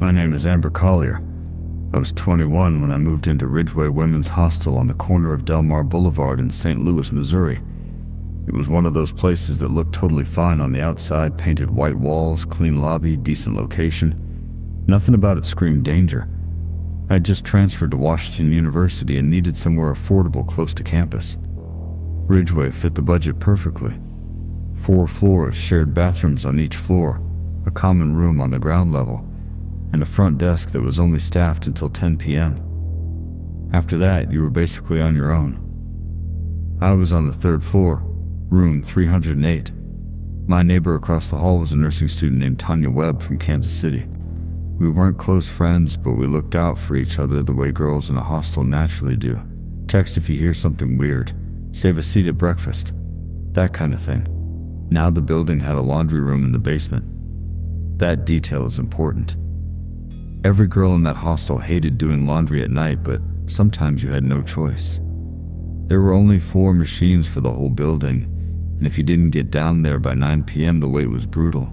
My name is Amber Collier. I was 21 when I moved into Ridgeway Women's Hostel on the corner of Del Mar Boulevard in St. Louis, Missouri. It was one of those places that looked totally fine on the outside, painted white walls, clean lobby, decent location. Nothing about it screamed danger. I had just transferred to Washington University and needed somewhere affordable close to campus. Ridgeway fit the budget perfectly. 4 floors, shared bathrooms on each floor, a common room on the ground level, and a front desk that was only staffed until 10 p.m. After that, you were basically on your own. I was on the 3rd floor, room 308. My neighbor across the hall was a nursing student named Tanya Webb from Kansas City. We weren't close friends, but we looked out for each other the way girls in a hostel naturally do. Text if you hear something weird. Save a seat at breakfast. That kind of thing. Now the building had a laundry room in the basement. That detail is important. Every girl in that hostel hated doing laundry at night, but sometimes you had no choice. There were only 4 machines for the whole building, and if you didn't get down there by 9 p.m., the wait was brutal.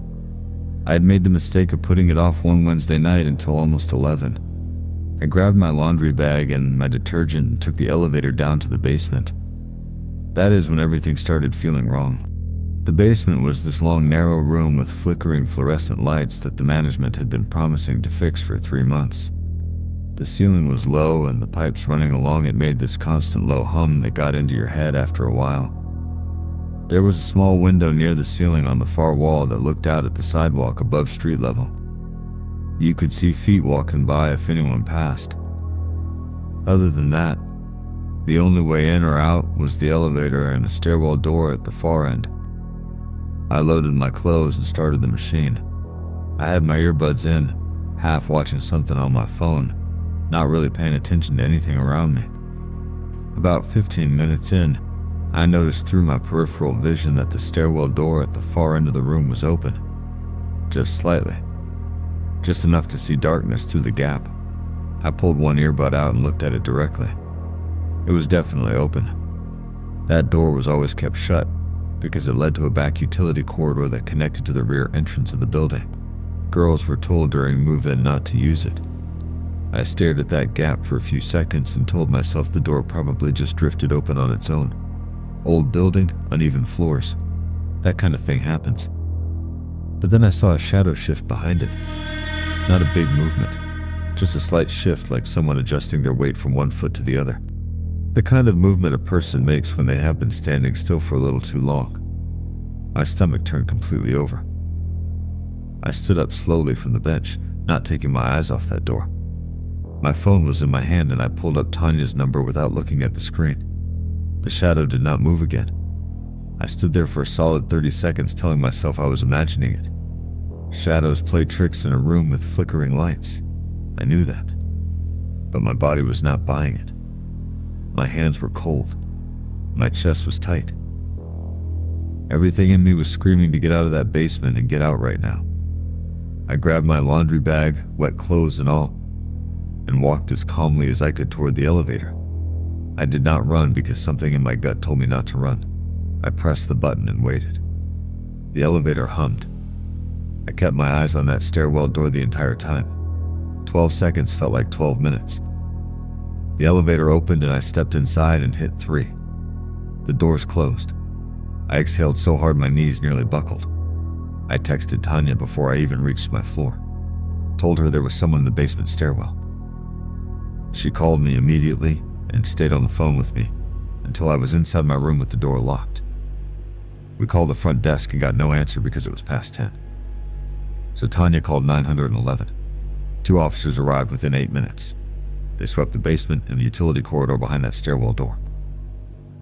I had made the mistake of putting it off one Wednesday night until almost 11. I grabbed my laundry bag and my detergent and took the elevator down to the basement. That is when everything started feeling wrong. The basement was this long, narrow room with flickering fluorescent lights that the management had been promising to fix for 3 months. The ceiling was low, and the pipes running along it made this constant low hum that got into your head after a while. There was a small window near the ceiling on the far wall that looked out at the sidewalk above street level. You could see feet walking by if anyone passed. Other than that, the only way in or out was the elevator and a stairwell door at the far end. I loaded my clothes and started the machine. I had my earbuds in, half watching something on my phone, not really paying attention to anything around me. About 15 minutes in, I noticed through my peripheral vision that the stairwell door at the far end of the room was open. Just slightly. Just enough to see darkness through the gap. I pulled one earbud out and looked at it directly. It was definitely open. That door was always kept shut, because it led to a back utility corridor that connected to the rear entrance of the building. Girls were told during move-in not to use it. I stared at that gap for a few seconds and told myself the door probably just drifted open on its own. Old building, uneven floors. That kind of thing happens. But then I saw a shadow shift behind it. Not a big movement, just a slight shift like someone adjusting their weight from one foot to the other. The kind of movement a person makes when they have been standing still for a little too long. My stomach turned completely over. I stood up slowly from the bench, not taking my eyes off that door. My phone was in my hand and I pulled up Tanya's number without looking at the screen. The shadow did not move again. I stood there for a solid 30 seconds telling myself I was imagining it. Shadows play tricks in a room with flickering lights. I knew that. But my body was not buying it. My hands were cold. My chest was tight. Everything in me was screaming to get out of that basement and get out right now. I grabbed my laundry bag, wet clothes and all, and walked as calmly as I could toward the elevator. I did not run because something in my gut told me not to run. I pressed the button and waited. The elevator hummed. I kept my eyes on that stairwell door the entire time. 12 seconds felt like 12 minutes. The elevator opened and I stepped inside and hit 3. The doors closed. I exhaled so hard my knees nearly buckled. I texted Tanya before I even reached my floor. Told her there was someone in the basement stairwell. She called me immediately and stayed on the phone with me until I was inside my room with the door locked. We called the front desk and got no answer because it was past 10. So Tanya called 911. 2 officers arrived within 8 minutes. They swept the basement and the utility corridor behind that stairwell door.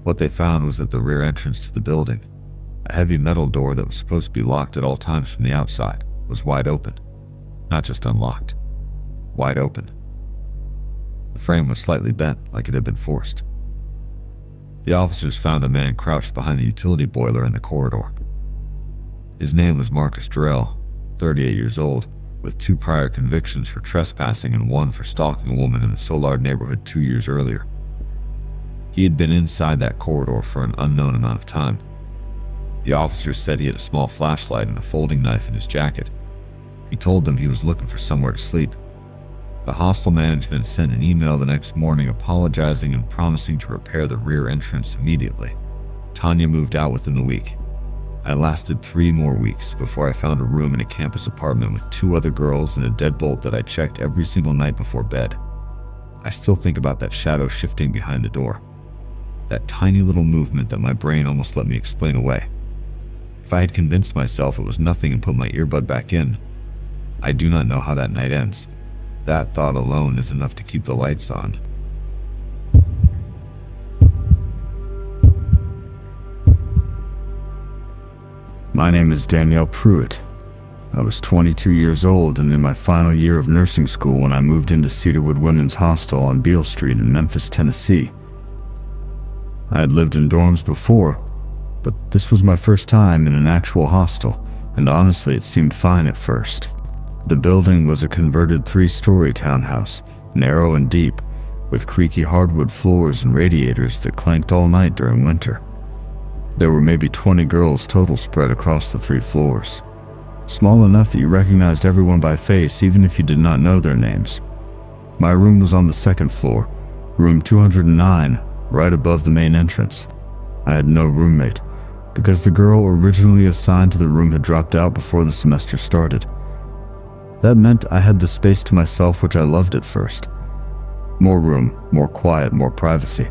What they found was that the rear entrance to the building, a heavy metal door that was supposed to be locked at all times from the outside, was wide open. Not just unlocked. Wide open. The frame was slightly bent, like it had been forced. The officers found a man crouched behind the utility boiler in the corridor. His name was Marcus Durrell, 38 years old, with 2 prior convictions for trespassing and 1 for stalking a woman in the Soulard neighborhood 2 years earlier. He had been inside that corridor for an unknown amount of time. The officers said he had a small flashlight and a folding knife in his jacket. He told them he was looking for somewhere to sleep, The hostel management sent an email the next morning apologizing and promising to repair the rear entrance immediately. Tanya moved out within the week. I lasted 3 more weeks before I found a room in a campus apartment with 2 other girls and a deadbolt that I checked every single night before bed. I still think about that shadow shifting behind the door. That tiny little movement that my brain almost let me explain away. If I had convinced myself it was nothing and put my earbud back in, I do not know how that night ends. That thought alone is enough to keep the lights on. My name is Danielle Pruitt. I was 22 years old and in my final year of nursing school when I moved into Cedarwood Women's Hostel on Beale Street in Memphis, Tennessee. I had lived in dorms before, but this was my first time in an actual hostel, and honestly it seemed fine at first. The building was a converted 3-story townhouse, narrow and deep, with creaky hardwood floors and radiators that clanked all night during winter. There were maybe 20 girls total spread across the 3 floors. Small enough that you recognized everyone by face even if you did not know their names. My room was on the 2nd floor, room 209, right above the main entrance. I had no roommate, because the girl originally assigned to the room had dropped out before the semester started. That meant I had the space to myself, which I loved at first. More room, more quiet, more privacy.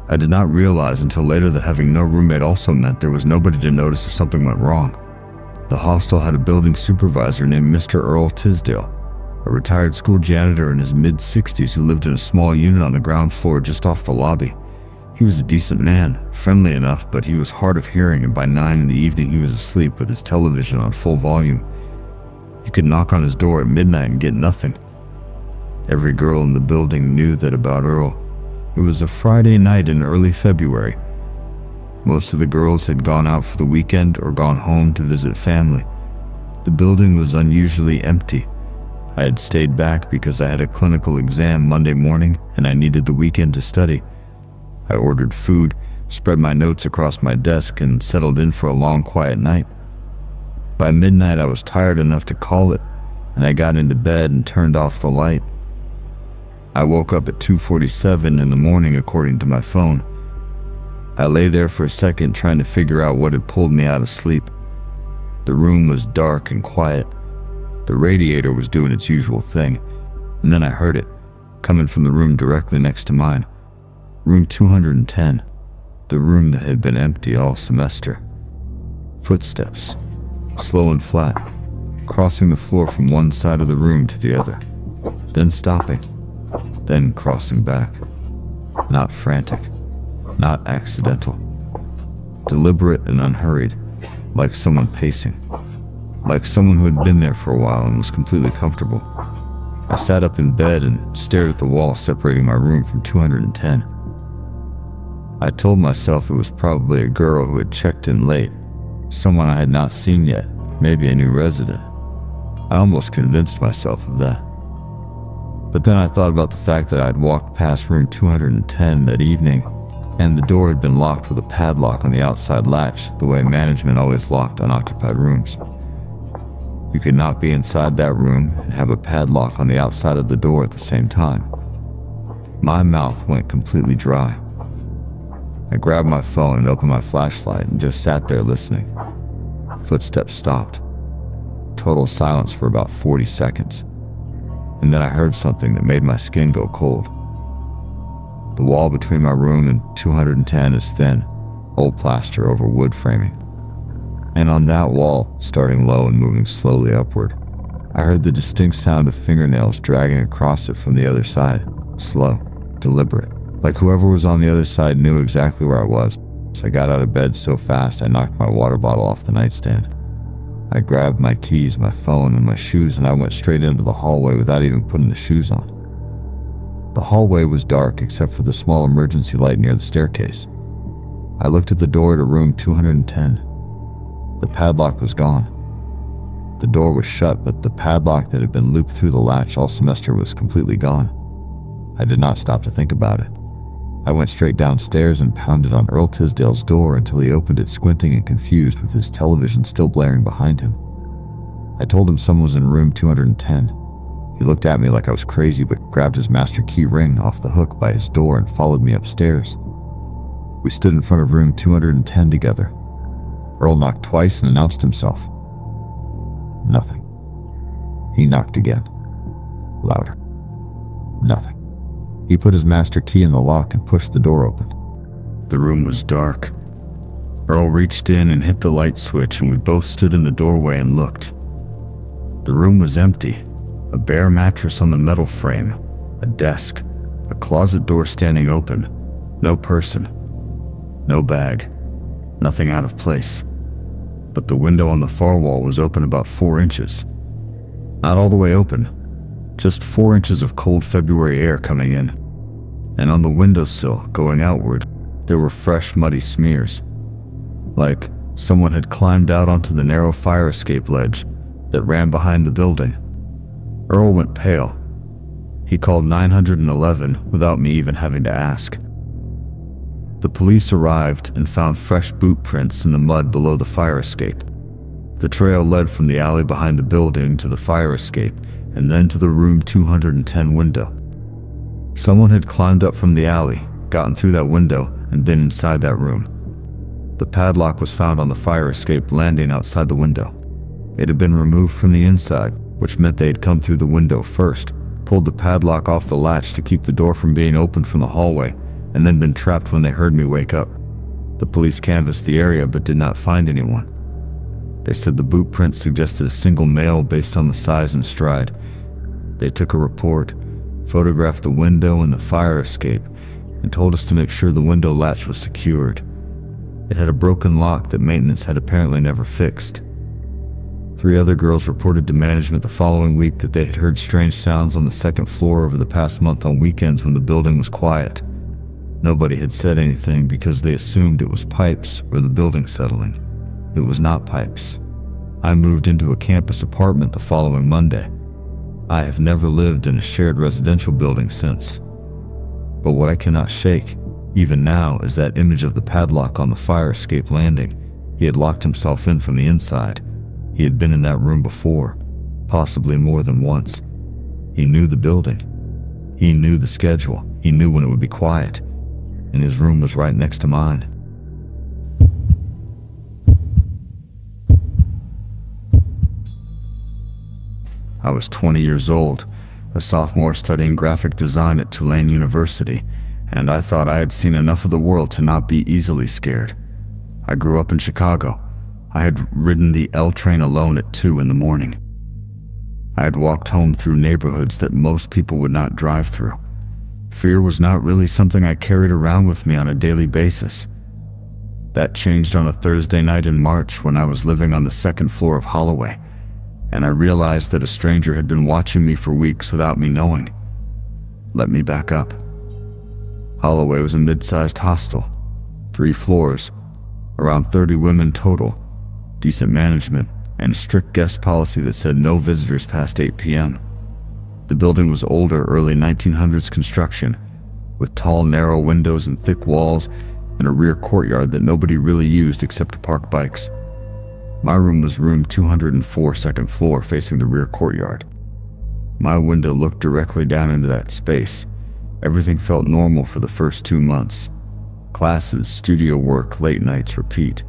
I did not realize until later that having no roommate also meant there was nobody to notice if something went wrong. The hostel had a building supervisor named Mr. Earl Tisdale, a retired school janitor in his mid-60s who lived in a small unit on the ground floor just off the lobby. He was a decent man, friendly enough, but he was hard of hearing, and by 9 in the evening he was asleep with his television on full volume. You could knock on his door at midnight and get nothing. Every girl in the building knew that about Earl. It was a Friday night in early February. Most of the girls had gone out for the weekend or gone home to visit family. The building was unusually empty. I had stayed back because I had a clinical exam Monday morning and I needed the weekend to study. I ordered food, spread my notes across my desk, and settled in for a long, quiet night. By midnight, I was tired enough to call it, and I got into bed and turned off the light. I woke up at 2:47 in the morning according to my phone. I lay there for a second trying to figure out what had pulled me out of sleep. The room was dark and quiet. The radiator was doing its usual thing, and then I heard it, coming from the room directly next to mine. Room 210, the room that had been empty all semester. Footsteps, slow and flat, crossing the floor from one side of the room to the other, then stopping, then crossing back. Not frantic, not accidental. Deliberate and unhurried, like someone pacing. Like someone who had been there for a while and was completely comfortable. I sat up in bed and stared at the wall separating my room from 210. I told myself it was probably a girl who had checked in late, someone I had not seen yet, maybe a new resident. I almost convinced myself of that. But then I thought about the fact that I'd walked past room 210 that evening, and the door had been locked with a padlock on the outside latch, the way management always locked unoccupied rooms. You could not be inside that room and have a padlock on the outside of the door at the same time. My mouth went completely dry. I grabbed my phone and opened my flashlight and just sat there listening. Footsteps stopped. Total silence for about 40 seconds. And then I heard something that made my skin go cold. The wall between my room and 210 is thin, old plaster over wood framing. And on that wall, starting low and moving slowly upward, I heard the distinct sound of fingernails dragging across it from the other side. Slow, deliberate, like whoever was on the other side knew exactly where I was. I got out of bed so fast I knocked my water bottle off the nightstand. I grabbed my keys, my phone, and my shoes, and I went straight into the hallway without even putting the shoes on. The hallway was dark except for the small emergency light near the staircase. I looked at the door to room 210. The padlock was gone. The door was shut, but the padlock that had been looped through the latch all semester was completely gone. I did not stop to think about it. I went straight downstairs and pounded on Earl Tisdale's door until he opened it, squinting and confused with his television still blaring behind him. I told him someone was in room 210. He looked at me like I was crazy, but grabbed his master key ring off the hook by his door and followed me upstairs. We stood in front of room 210 together. Earl knocked twice and announced himself. Nothing. He knocked again. Louder. Nothing. He put his master key in the lock and pushed the door open. The room was dark. Earl reached in and hit the light switch, and we both stood in the doorway and looked. The room was empty. A bare mattress on the metal frame, a desk, a closet door standing open. No person. No bag. Nothing out of place. But the window on the far wall was open about 4 inches. Not all the way open. Just 4 inches of cold February air coming in. And on the windowsill, going outward, there were fresh, muddy smears. Like someone had climbed out onto the narrow fire escape ledge that ran behind the building. Earl went pale. He called 911 without me even having to ask. The police arrived and found fresh boot prints in the mud below the fire escape. The trail led from the alley behind the building to the fire escape and then to the room 210 window. Someone had climbed up from the alley, gotten through that window, and been inside that room. The padlock was found on the fire escape landing outside the window. It had been removed from the inside, which meant they had come through the window first, pulled the padlock off the latch to keep the door from being opened from the hallway, and then been trapped when they heard me wake up. The police canvassed the area but did not find anyone. They said the boot print suggested a single male based on the size and stride. They took a report, photographed the window and the fire escape, and told us to make sure the window latch was secured. It had a broken lock that maintenance had apparently never fixed. 3 other girls reported to management the following week that they had heard strange sounds on the second floor over the past month on weekends when the building was quiet. Nobody had said anything because they assumed it was pipes or the building settling. It was not pipes. I moved into a campus apartment the following Monday. I have never lived in a shared residential building since. But what I cannot shake, even now, is that image of the padlock on the fire escape landing. He had locked himself in from the inside. He had been in that room before, possibly more than once. He knew the building. He knew the schedule. He knew when it would be quiet. And his room was right next to mine. I was 20 years old, a sophomore studying graphic design at Tulane University, and I thought I had seen enough of the world to not be easily scared. I grew up in Chicago. I had ridden the L train alone at 2 in the morning. I had walked home through neighborhoods that most people would not drive through. Fear was not really something I carried around with me on a daily basis. That changed on a Thursday night in March when I was living on the second floor of Holloway, and I realized that a stranger had been watching me for weeks without me knowing. Let me back up. Holloway was a mid-sized hostel, 3 floors, around 30 women total, decent management, and a strict guest policy that said no visitors past 8 p.m. The building was older, early 1900s construction, with tall, narrow windows and thick walls, and a rear courtyard that nobody really used except to park bikes. My room was room 204, second floor, facing the rear courtyard. My window looked directly down into that space. Everything felt normal for the first 2 months. Classes, studio work, late nights, repeat.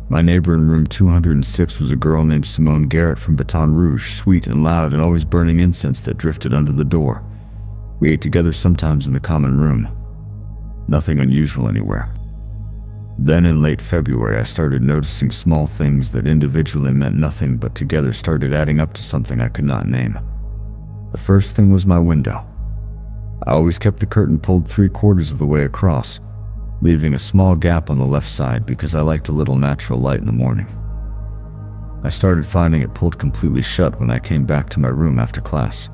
My neighbor in room 206 was a girl named Simone Garrett from Baton Rouge, sweet and loud and always burning incense that drifted under the door. We ate together sometimes in the common room. Nothing unusual anywhere. Then in late February, I started noticing small things that individually meant nothing but together started adding up to something I could not name. The first thing was my window. I always kept the curtain pulled 3/4 of the way across, leaving a small gap on the left side because I liked a little natural light in the morning. I started finding it pulled completely shut when I came back to my room after class.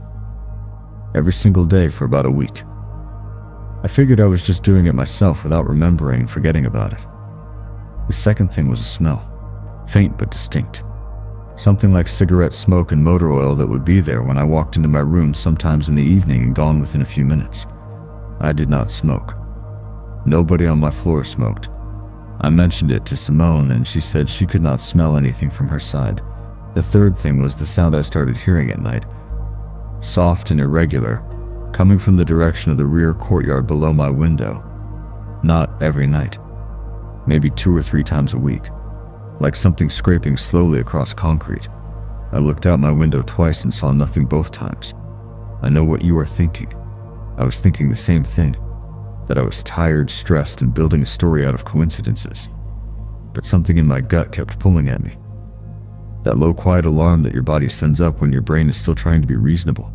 Every single day for about a week. I figured I was just doing it myself without remembering and forgetting about it. The second thing was a smell, faint but distinct. Something like cigarette smoke and motor oil that would be there when I walked into my room sometimes in the evening and gone within a few minutes. I did not smoke. Nobody on my floor smoked. I mentioned it to Simone and she said she could not smell anything from her side. The third thing was the sound I started hearing at night. soft and irregular, coming from the direction of the rear courtyard below my window. Not every night, maybe 2 or 3 times a week, like something scraping slowly across concrete. I looked out my window twice and saw nothing both times. I know what you are thinking. I was thinking the same thing, that I was tired, stressed, and building a story out of coincidences. But something in my gut kept pulling at me. That low, quiet alarm that your body sends up when your brain is still trying to be reasonable.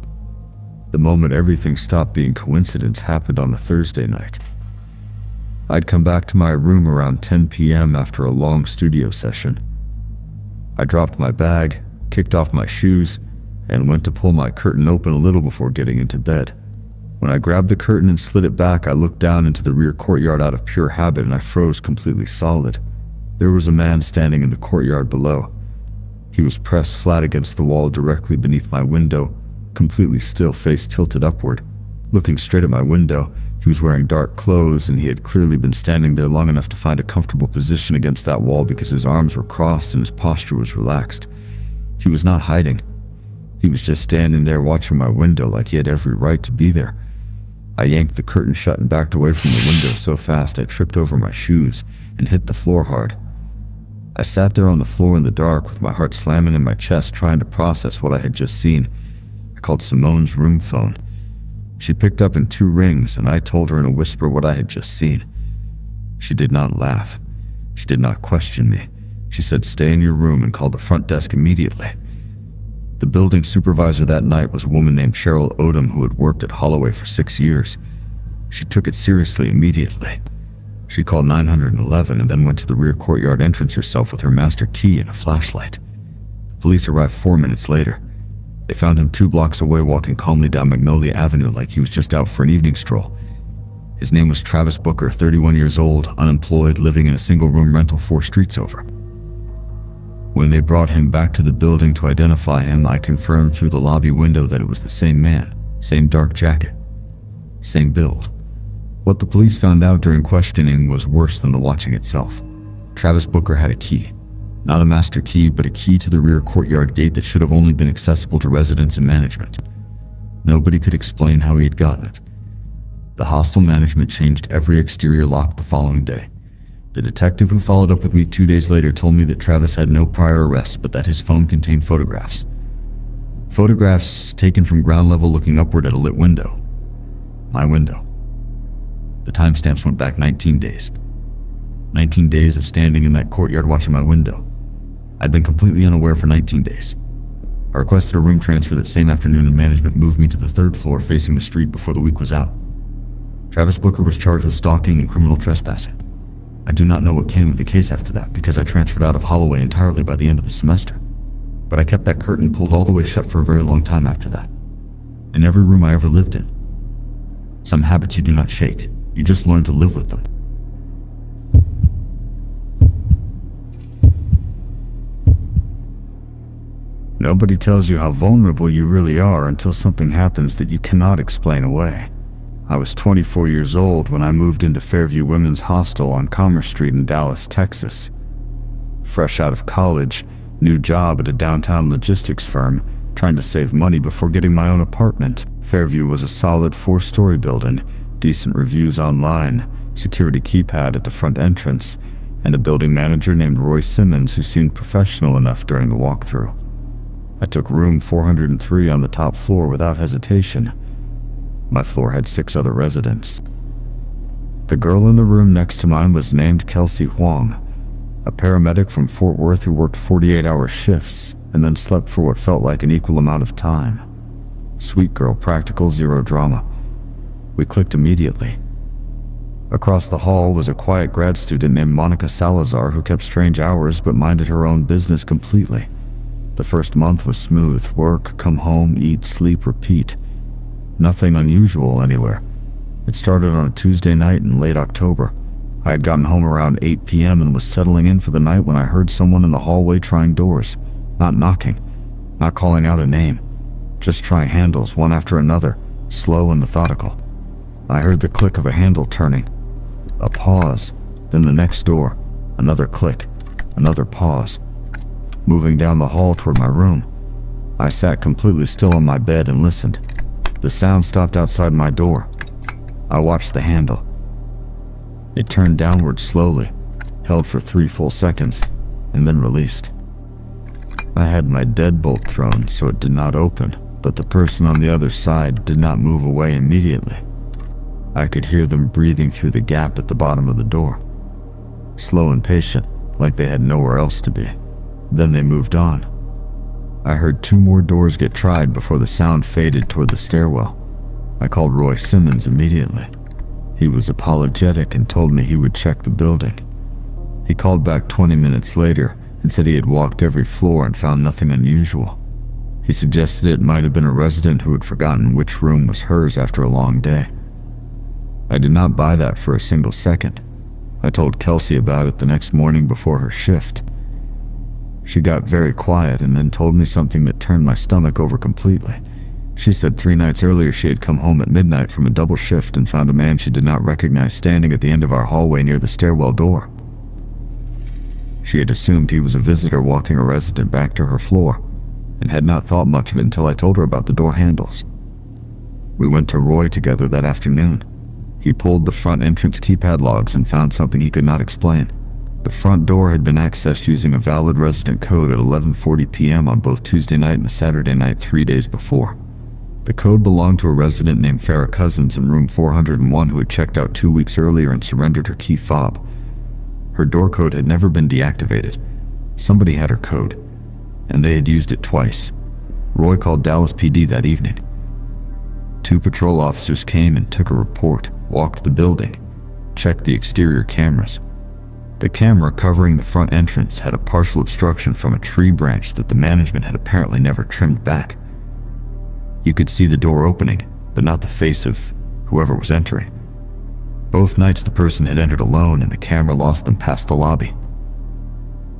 The moment everything stopped being coincidence happened on a Thursday night. I'd come back to my room around 10 p.m. after a long studio session. I dropped my bag, kicked off my shoes, and went to pull my curtain open a little before getting into bed. When I grabbed the curtain and slid it back, I looked down into the rear courtyard out of pure habit, and I froze completely solid. There was a man standing in the courtyard below. He was pressed flat against the wall directly beneath my window, completely still, face tilted upward. Looking straight at my window, he was wearing dark clothes, and he had clearly been standing there long enough to find a comfortable position against that wall because his arms were crossed and his posture was relaxed. He was not hiding. He was just standing there watching my window like he had every right to be there. I yanked the curtain shut and backed away from the window so fast I tripped over my shoes and hit the floor hard. I sat there on the floor in the dark with my heart slamming in my chest, trying to process what I had just seen. I called Simone's room phone. She picked up in 2 rings, and I told her in a whisper what I had just seen. She did not laugh. She did not question me. She said, "Stay in your room," and called the front desk immediately. The building supervisor that night was a woman named Cheryl Odom, who had worked at Holloway for 6 years. She took it seriously immediately. She called 911 and then went to the rear courtyard entrance herself with her master key and a flashlight. The police arrived 4 minutes later. They found him 2 blocks away, walking calmly down Magnolia Avenue like he was just out for an evening stroll. His name was Travis Booker, 31 years old, unemployed, living in a single-room rental 4 streets over. When they brought him back to the building to identify him, I confirmed through the lobby window that it was the same man, same dark jacket, same build. What the police found out during questioning was worse than the watching itself. Travis Booker had a key. Not a master key, but a key to the rear courtyard gate that should have only been accessible to residents and management. Nobody could explain how he had gotten it. The hostel management changed every exterior lock the following day. The detective who followed up with me 2 days later told me that Travis had no prior arrests, but that his phone contained photographs. Photographs taken from ground level looking upward at a lit window. My window. The timestamps went back 19 days. 19 days of standing in that courtyard watching my window. I'd been completely unaware for 19 days. I requested a room transfer that same afternoon, and management moved me to the 3rd floor facing the street before the week was out. Travis Booker was charged with stalking and criminal trespassing. I do not know what came of the case after that, because I transferred out of Holloway entirely by the end of the semester. But I kept that curtain pulled all the way shut for a very long time after that. In every room I ever lived in. Some habits you do not shake. You just learn to live with them. Nobody tells you how vulnerable you really are until something happens that you cannot explain away. I was 24 years old when I moved into Fairview Women's Hostel on Commerce Street in Dallas, Texas. Fresh out of college, new job at a downtown logistics firm, trying to save money before getting my own apartment. Fairview was a solid 4-story building, decent reviews online, security keypad at the front entrance, and a building manager named Roy Simmons who seemed professional enough during the walkthrough. I took room 403 on the top floor without hesitation. My floor had 6 other residents. The girl in the room next to mine was named Kelsey Huang, a paramedic from Fort Worth who worked 48-hour shifts and then slept for what felt like an equal amount of time. Sweet girl, practical, zero drama. We clicked immediately. Across the hall was a quiet grad student named Monica Salazar who kept strange hours but minded her own business completely. The first month was smooth. Work, come home, eat, sleep, repeat. Nothing unusual anywhere. It started on a Tuesday night in late October. I had gotten home around 8 p.m. and was settling in for the night when I heard someone in the hallway trying doors. Not knocking, not calling out a name. Just trying handles one after another, slow and methodical. I heard the click of a handle turning. A pause, then the next door. Another click, another pause. Moving down the hall toward my room. I sat completely still on my bed and listened. The sound stopped outside my door. I watched the handle. It turned downward slowly, held for 3 full seconds, and then released. I had my deadbolt thrown so it did not open, but the person on the other side did not move away immediately. I could hear them breathing through the gap at the bottom of the door. Slow and patient, like they had nowhere else to be. Then they moved on. I heard 2 more doors get tried before the sound faded toward the stairwell. I called Roy Simmons immediately. He was apologetic and told me he would check the building. He called back 20 minutes later and said he had walked every floor and found nothing unusual. He suggested it might have been a resident who had forgotten which room was hers after a long day. I did not buy that for a single second. I told Kelsey about it the next morning before her shift. She got very quiet and then told me something that turned my stomach over completely. She said 3 nights earlier she had come home at midnight from a double shift and found a man she did not recognize standing at the end of our hallway near the stairwell door. She had assumed he was a visitor walking a resident back to her floor, and had not thought much of it until I told her about the door handles. We went to Roy together that afternoon. He pulled the front entrance keypad logs and found something he could not explain. The front door had been accessed using a valid resident code at 11:40 p.m. on both Tuesday night and Saturday night 3 days before. The code belonged to a resident named Farrah Cousins in room 401 who had checked out 2 weeks earlier and surrendered her key fob. Her door code had never been deactivated. Somebody had her code, and they had used it twice. Roy called Dallas PD that evening. 2 patrol officers came and took a report, walked the building, checked the exterior cameras. The camera covering the front entrance had a partial obstruction from a tree branch that the management had apparently never trimmed back. You could see the door opening, but not the face of whoever was entering. Both nights the person had entered alone and the camera lost them past the lobby.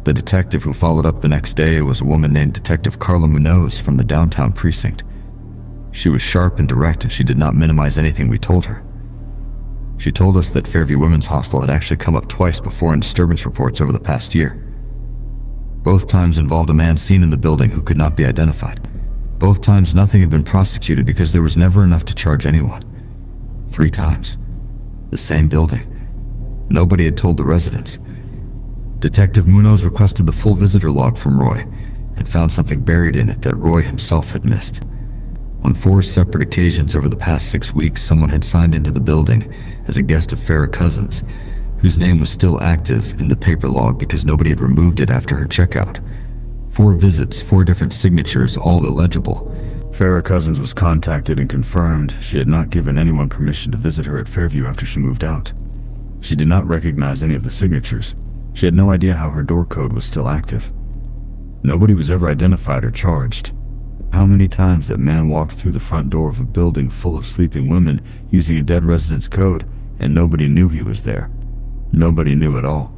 The detective who followed up the next day was a woman named Detective Carla Munoz from the downtown precinct. She was sharp and direct and she did not minimize anything we told her. She told us that Fairview Women's Hostel had actually come up twice before in disturbance reports over the past year. Both times involved a man seen in the building who could not be identified. Both times nothing had been prosecuted because there was never enough to charge anyone. 3 times. The same building. Nobody had told the residents. Detective Munoz requested the full visitor log from Roy and found something buried in it that Roy himself had missed. On 4 separate occasions over the past 6 weeks, someone had signed into the building as a guest of Farrah Cousins, whose name was still active in the paper log because nobody had removed it after her checkout. 4 visits, 4 different signatures, all illegible. Farrah Cousins was contacted and confirmed she had not given anyone permission to visit her at Fairview after she moved out. She did not recognize any of the signatures. She had no idea how her door code was still active. Nobody was ever identified or charged. How many times that man walked through the front door of a building full of sleeping women using a dead resident's code, and nobody knew he was there. Nobody knew at all.